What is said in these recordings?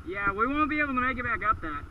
Yeah, we won't be able to make it back up that.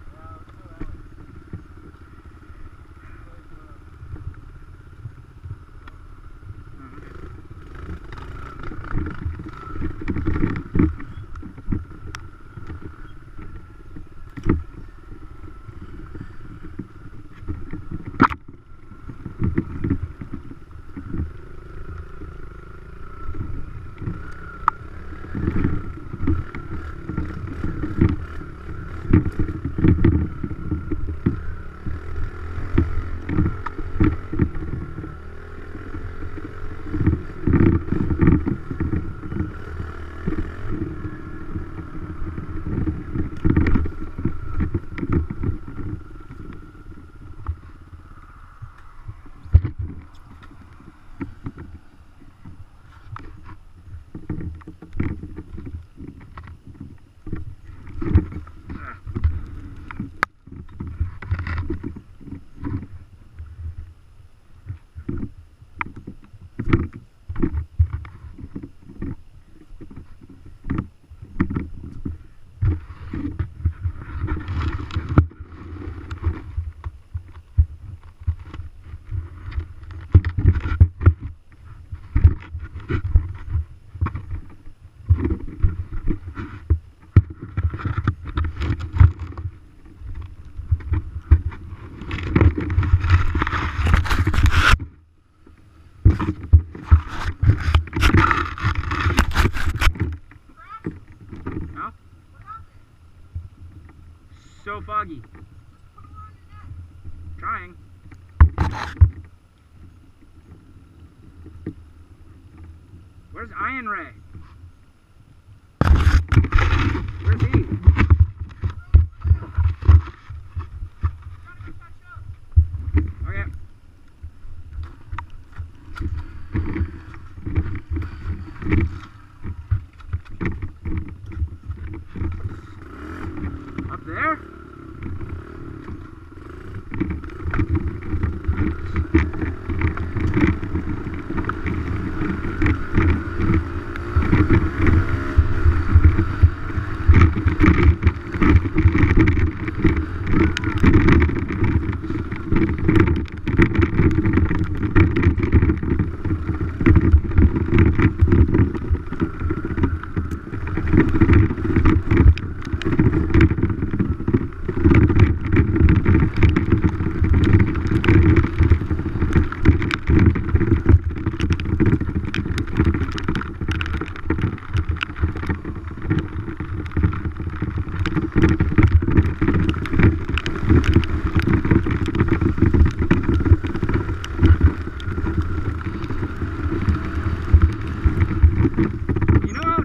So foggy. Trying. Where's Iron Ray? Where's he? Okay. Up there?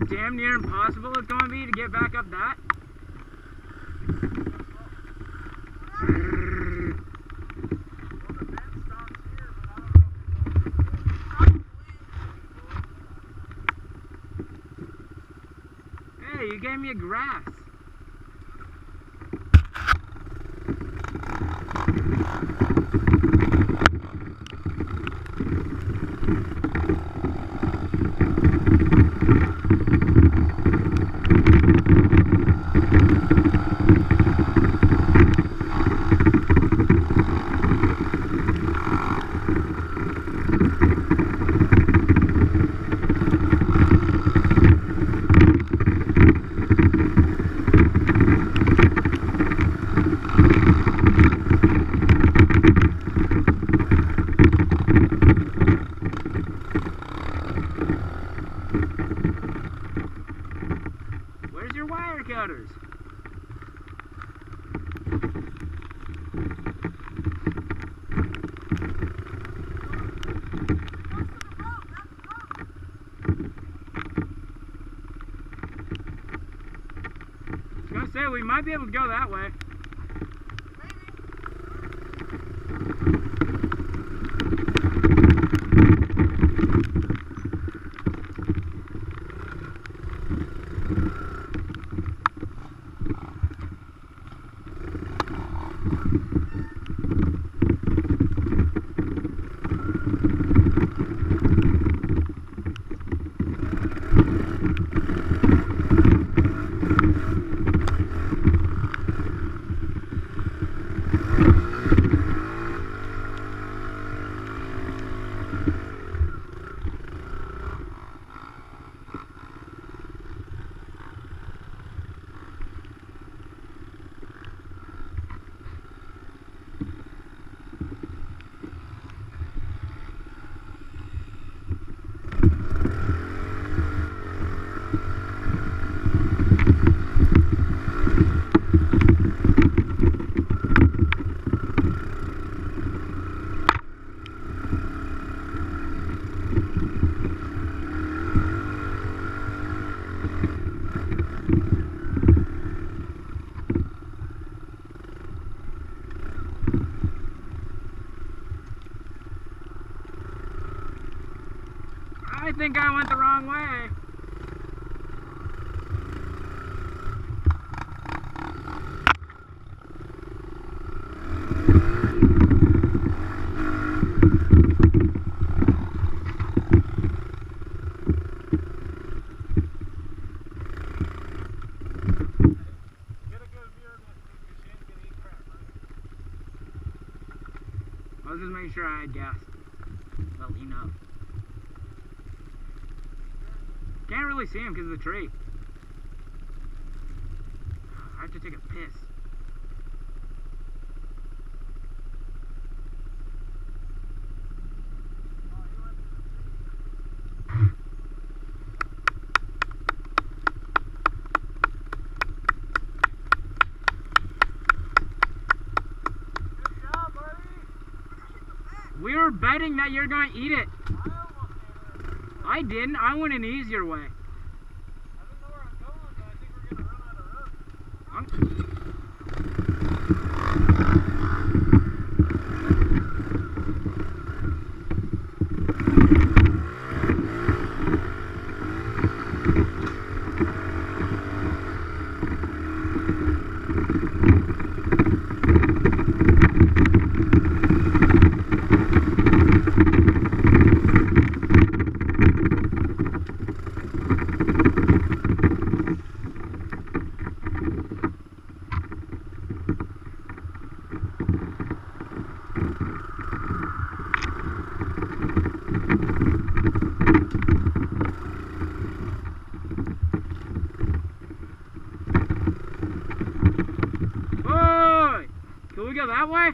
Damn near impossible it's going to be to get back up that. Hey, you gave me a grass. Where's your wire cutters? I was gonna say we might be able to go that way. Maybe. I was just making sure I had gas. Well, enough. Can't really see him because of the tree. I have to take a piss. We were betting that you're going to eat it. I didn't. I went an easier way. I don't know where I'm going, but I think we're going to run out of road. Boy! Can we go that way?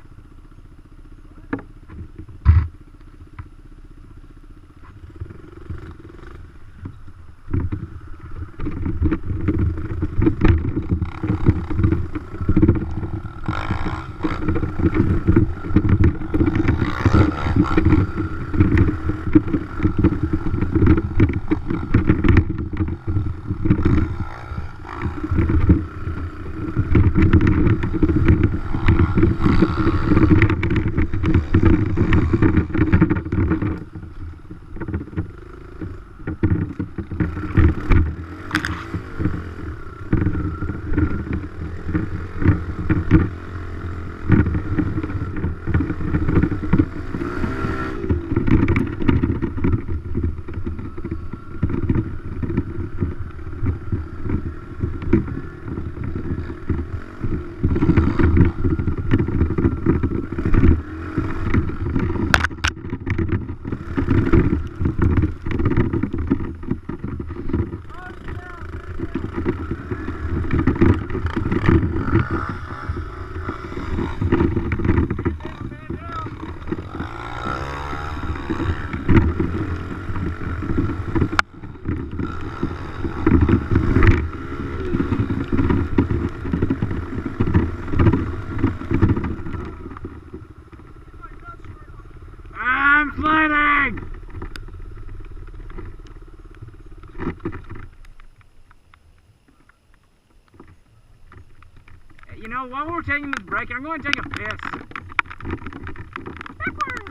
I'm sliding! You know, while we're taking this break, I'm going to take a piss. Backwards!